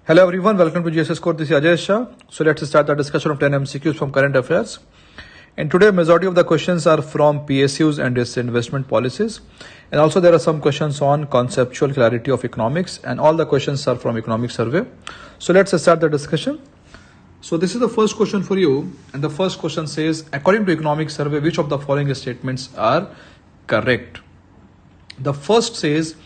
Hello everyone, welcome to GSS Code. This is Ajay Shah. So let's start the discussion of 10 MCQs from current affairs. And today majority of the questions are from PSUs and its investment policies. And also there are some questions on conceptual clarity of economics, and all the questions are from economic survey. So let's start the discussion. So this is the first question for you, and the first question says, according to economic survey, which of the following statements are correct? The first says,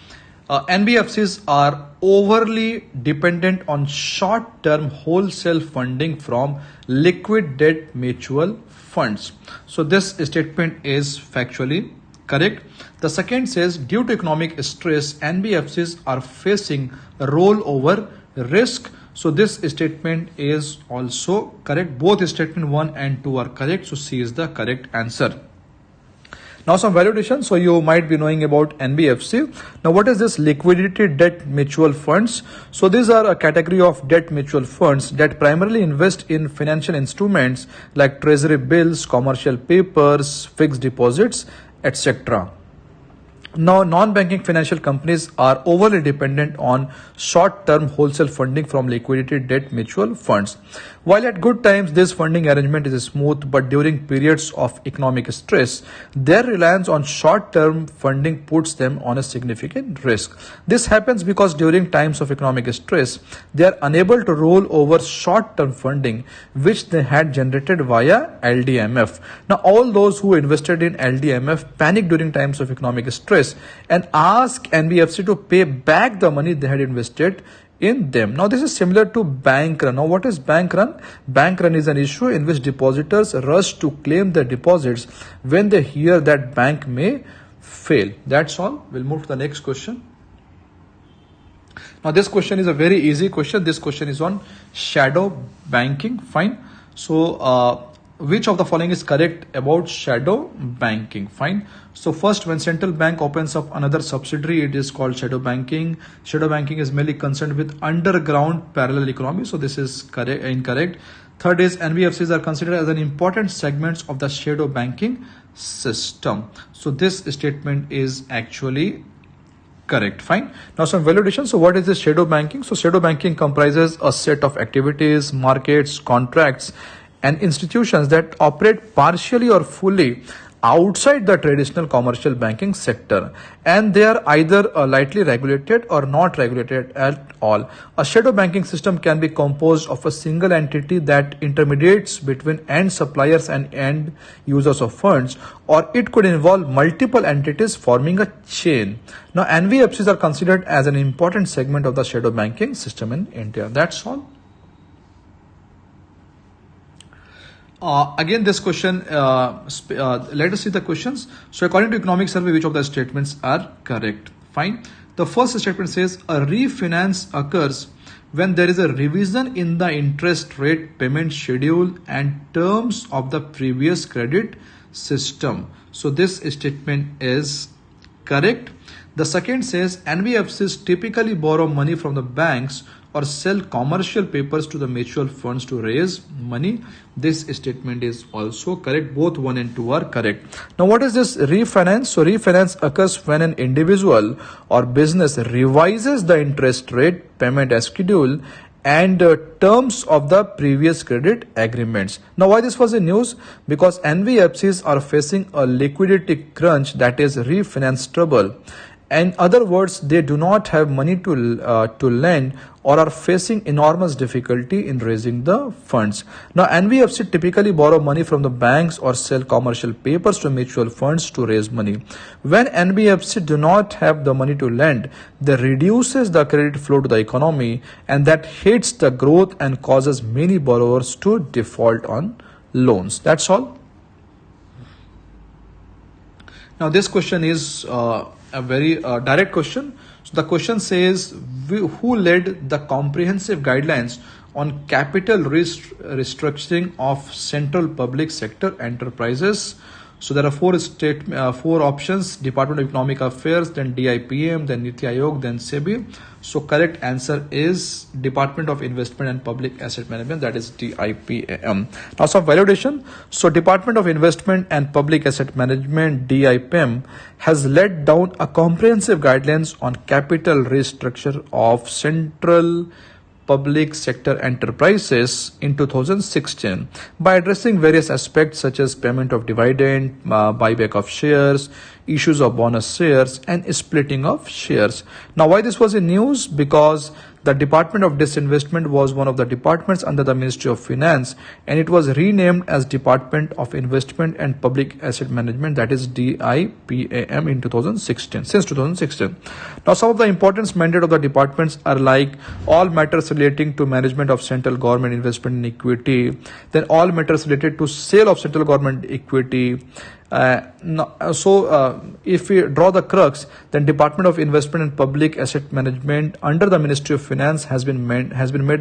NBFCs are overly dependent on short-term wholesale funding from liquid debt mutual funds. So this statement is factually correct. The second says, due to economic stress, NBFCs are facing rollover risk. So this statement is also correct. Both statement 1 and 2 are correct. So C is the correct answer. Now some validation. So you might be knowing about NBFC. Now what is this liquidity debt mutual funds? So these are a category of debt mutual funds that primarily invest in financial instruments like treasury bills, commercial papers, fixed deposits, etc. Now, non-banking financial companies are overly dependent on short-term wholesale funding from liquidity debt mutual funds. While at good times, this funding arrangement is smooth, but during periods of economic stress, their reliance on short-term funding puts them on a significant risk. This happens because during times of economic stress, they are unable to roll over short-term funding, which they had generated via LDMF. Now, all those who invested in LDMF panic during times of economic stress and ask NBFC to pay back the money they had invested in them. Now this is similar to bank run. Now what is bank run? Bank run is an issue in which depositors rush to claim their deposits when they hear that bank may fail. That's all. We'll move to the next question. Now this question is a very easy question. This question is on shadow banking. Fine. So which of the following is correct about shadow banking? Fine. So first, when central bank opens up another subsidiary, it is called shadow banking. Shadow banking is mainly concerned with underground parallel economy. So this is correct, incorrect. Third is NBFCs are considered as an important segments of the shadow banking system. So this statement is actually correct. Fine. Now some validation. So what is this shadow banking? So shadow banking comprises a set of activities, markets, contracts, and institutions that operate partially or fully outside the traditional commercial banking sector, and they are either lightly regulated or not regulated at all. A shadow banking system can be composed of a single entity that intermediates between end suppliers and end users of funds, or it could involve multiple entities forming a chain. Now NBFCs are considered as an important segment of the shadow banking system in India. That's all. Again, this question, let us see the questions. So according to economic survey, which of the statements are correct? Fine. The first statement says a refinance occurs when there is a revision in the interest rate payment schedule and terms of the previous credit system. So this statement is correct. The second says NBFCs typically borrow money from the banks or sell commercial papers to the mutual funds to raise money. This statement is also correct. Both 1 and 2 are correct. Now what is this refinance? So refinance occurs when an individual or business revises the interest rate payment schedule and terms of the previous credit agreements. Now why this was in news? Because NBFCs are facing a liquidity crunch, that is refinance trouble. In other words, they do not have money to lend or are facing enormous difficulty in raising the funds. Now, NBFC typically borrow money from the banks or sell commercial papers to mutual funds to raise money. When NBFC do not have the money to lend, they reduces the credit flow to the economy, and that hits the growth and causes many borrowers to default on loans. That's all. Now, this question is a very direct question. So the question says, who led the comprehensive guidelines on capital restructuring of central public sector enterprises? So there are four options: Department of Economic Affairs, then DIPM, then Niti Aayog, then SEBI. So correct answer is Department of Investment and Public Asset Management, that is DIPM. Now some validation. So Department of Investment and Public Asset Management, DIPM, has laid down a comprehensive guidelines on capital restructure of central public sector enterprises in 2016 by addressing various aspects such as payment of dividend, buyback of shares, issues of bonus shares, and splitting of shares. Now, why this was in news? Because the Department of Disinvestment was one of the departments under the Ministry of Finance, and it was renamed as Department of Investment and Public Asset Management, that is DIPAM, in 2016, since 2016. Now, some of the important mandate of the departments are like all matters relating to management of central government investment in equity, then all matters related to sale of central government equity. If we draw the crux, then Department of Investment and Public Asset Management under the Ministry of Finance has been made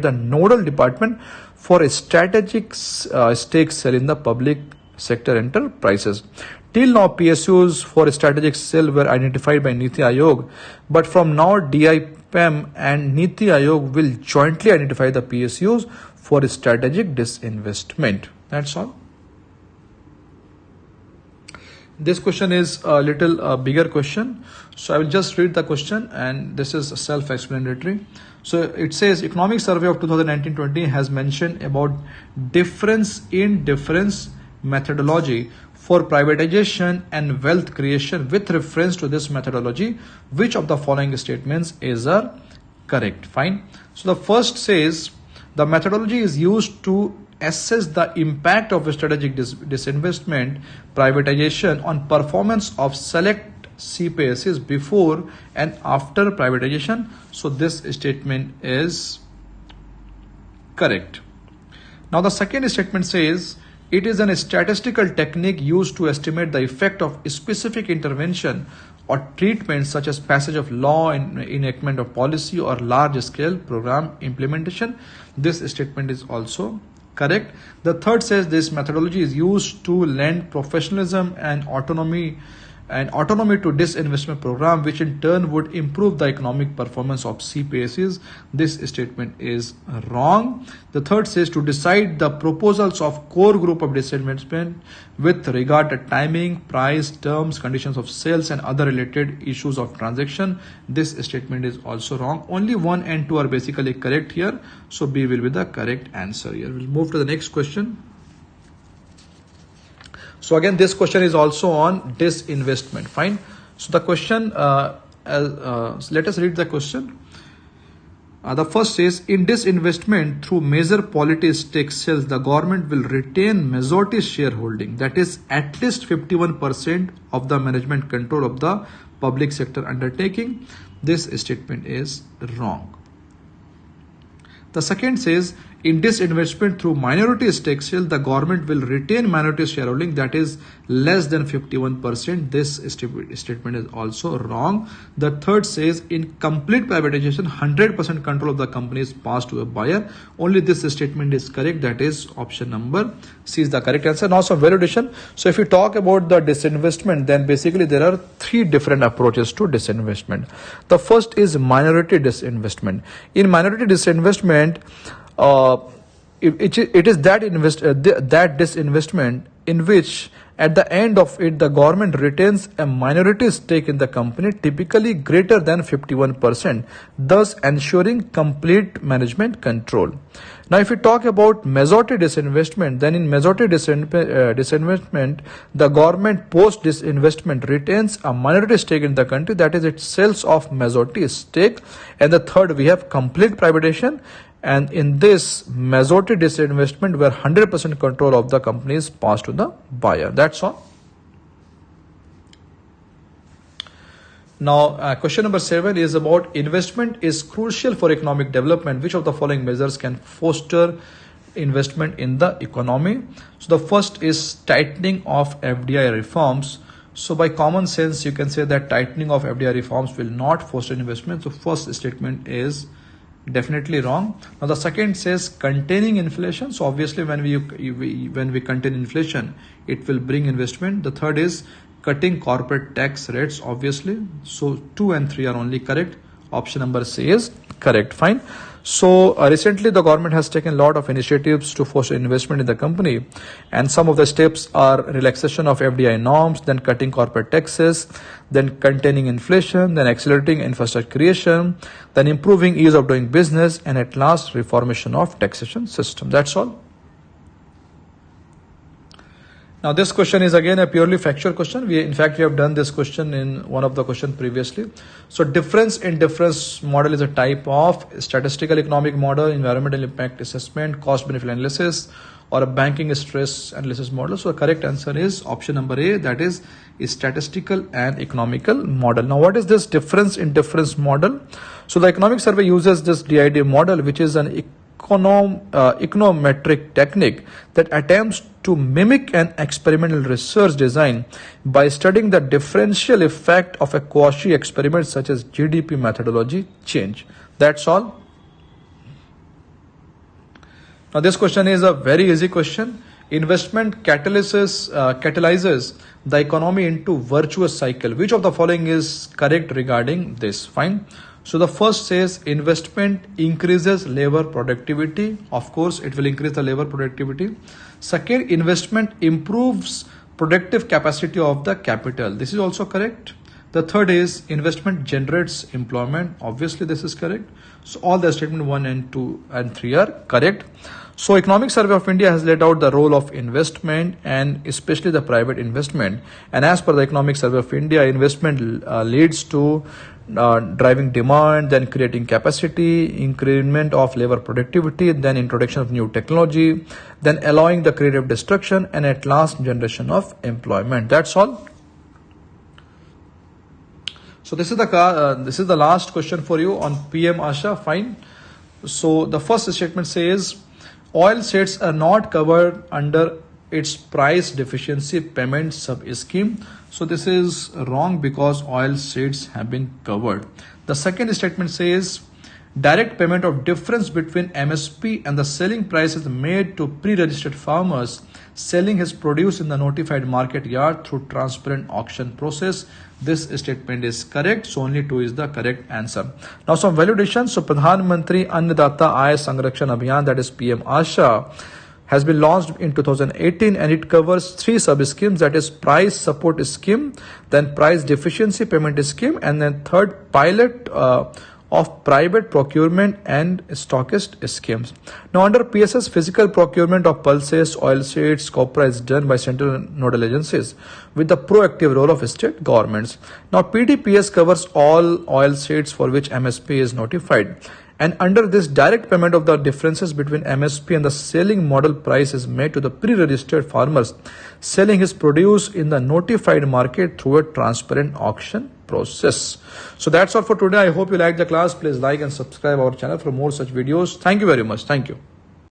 the nodal department for a strategic stake sale in the public sector enterprises. Till now, PSUs for a strategic sale were identified by Niti Aayog, but from now DIPAM and Niti Aayog will jointly identify the PSUs for a strategic disinvestment. That's all. This question is a little bigger question. So I will just read the question, and this is self-explanatory. So it says Economic Survey of 2019-20 has mentioned about difference methodology for privatization and wealth creation. With reference to this methodology, which of the following statements is correct? Fine. So the first says the methodology is used to assess the impact of strategic disinvestment privatization on performance of select CPSEs before and after privatization. So this statement is correct. Now the second statement says it is a statistical technique used to estimate the effect of specific intervention or treatment such as passage of law, enactment of policy, or large scale program implementation. This statement is also correct. The third says this methodology is used to lend professionalism and autonomy to disinvestment program, which in turn would improve the economic performance of CPSEs. This statement is wrong. The third says to decide the proposals of core group of disinvestment with regard to timing, price, terms, conditions of sales, and other related issues of transaction. This statement is also wrong. Only 1 and 2 are basically correct here. So B will be the correct answer here. We'll move to the next question. So again, this question is also on disinvestment. Fine. So the question, let us read the question. The first says, in disinvestment through major polity stake sales, the government will retain majority shareholding, that is at least 51% of the management control of the public sector undertaking. This statement is wrong. The second says, in disinvestment through minority stake sale, the government will retain minority shareholding, that is less than 51%. This statement is also wrong. The third says, in complete privatization, 100% control of the company is passed to a buyer. Only this statement is correct, that is option number C is the correct answer. Now some validation. So if you talk about the disinvestment, then basically there are 3 different approaches to disinvestment. The first is minority disinvestment. In minority disinvestment, it is that disinvestment in which at the end of it the government retains a minority stake in the company, typically greater than 51%, thus ensuring complete management control. Now if we talk about majority disinvestment, then in majority disinvestment, the government post disinvestment retains a minority stake in the country, that is it sells off majority stake. And the third, we have complete privatization, and in this majority disinvestment where 100% control of the company is passed to the buyer. That's all. Now question number 7 is about investment is crucial for economic development. Which of the following measures can foster investment in the economy? So the first is tightening of FDI reforms. So by common sense you can say that tightening of FDI reforms will not foster investment. So first statement is definitely wrong. Now the second says containing inflation. So obviously when we contain inflation, it will bring investment. The third is cutting corporate tax rates, obviously. So 2 and 3 are only correct. Option number C is correct. Fine. So recently the government has taken a lot of initiatives to foster investment in the company, and some of the steps are relaxation of FDI norms, then cutting corporate taxes, then containing inflation, then accelerating infrastructure creation, then improving ease of doing business, and at last reformation of taxation system. That's all. Now this question is again a purely factual question. We have done this question in one of the question previously. So difference in difference model is a type of statistical economic model, environmental impact assessment, cost benefit analysis, or a banking stress analysis model. So the correct answer is option number A, that is a statistical and economical model. Now what is this difference in difference model? So the economic survey uses this DID model, which is an econometric technique that attempts to mimic an experimental research design by studying the differential effect of a quasi-experiment such as GDP methodology change. That's all. Now this question is a very easy question. Investment catalyzes the economy into virtuous cycle. Which of the following is correct regarding this? Fine. So the first says investment increases labor productivity. Of course, it will increase the labor productivity. Second, investment improves productive capacity of the capital. This is also correct. The third is investment generates employment. Obviously, this is correct. So all the statement 1 and 2 and 3 are correct. So Economic Survey of India has laid out the role of investment and especially the private investment. And as per the Economic Survey of India, investment leads to driving demand, then creating capacity, increment of labor productivity, then introduction of new technology, then allowing the creative destruction, and at last generation of employment. That's all. So this is the last question for you on PM ASHA. Fine. So the first statement says oil seeds are not covered under its price deficiency payment sub scheme. So this is wrong because oil seeds have been covered. The second statement says direct payment of difference between MSP and the selling price is made to pre-registered farmers selling his produce in the notified market yard through transparent auction process. This statement is correct. So only 2 is the correct answer. Now some validation. So Pradhan Mantri Annadata Aay Sanrakshan Abhiyan, that is PM ASHA, has been launched in 2018 and it covers 3 sub-schemes, that is price support scheme, then price deficiency payment scheme, and then third pilot of private procurement and stockist schemes. Now under PSS, physical procurement of pulses, oilseeds, copra is done by central nodal agencies with the proactive role of state governments. Now PDPS covers all oilseeds for which MSP is notified. And under this, direct payment of the differences between MSP and the selling model price is made to the pre-registered farmers selling his produce in the notified market through a transparent auction process. So that's all for today. I hope you liked the class. Please like and subscribe our channel for more such videos. Thank you very much. Thank you.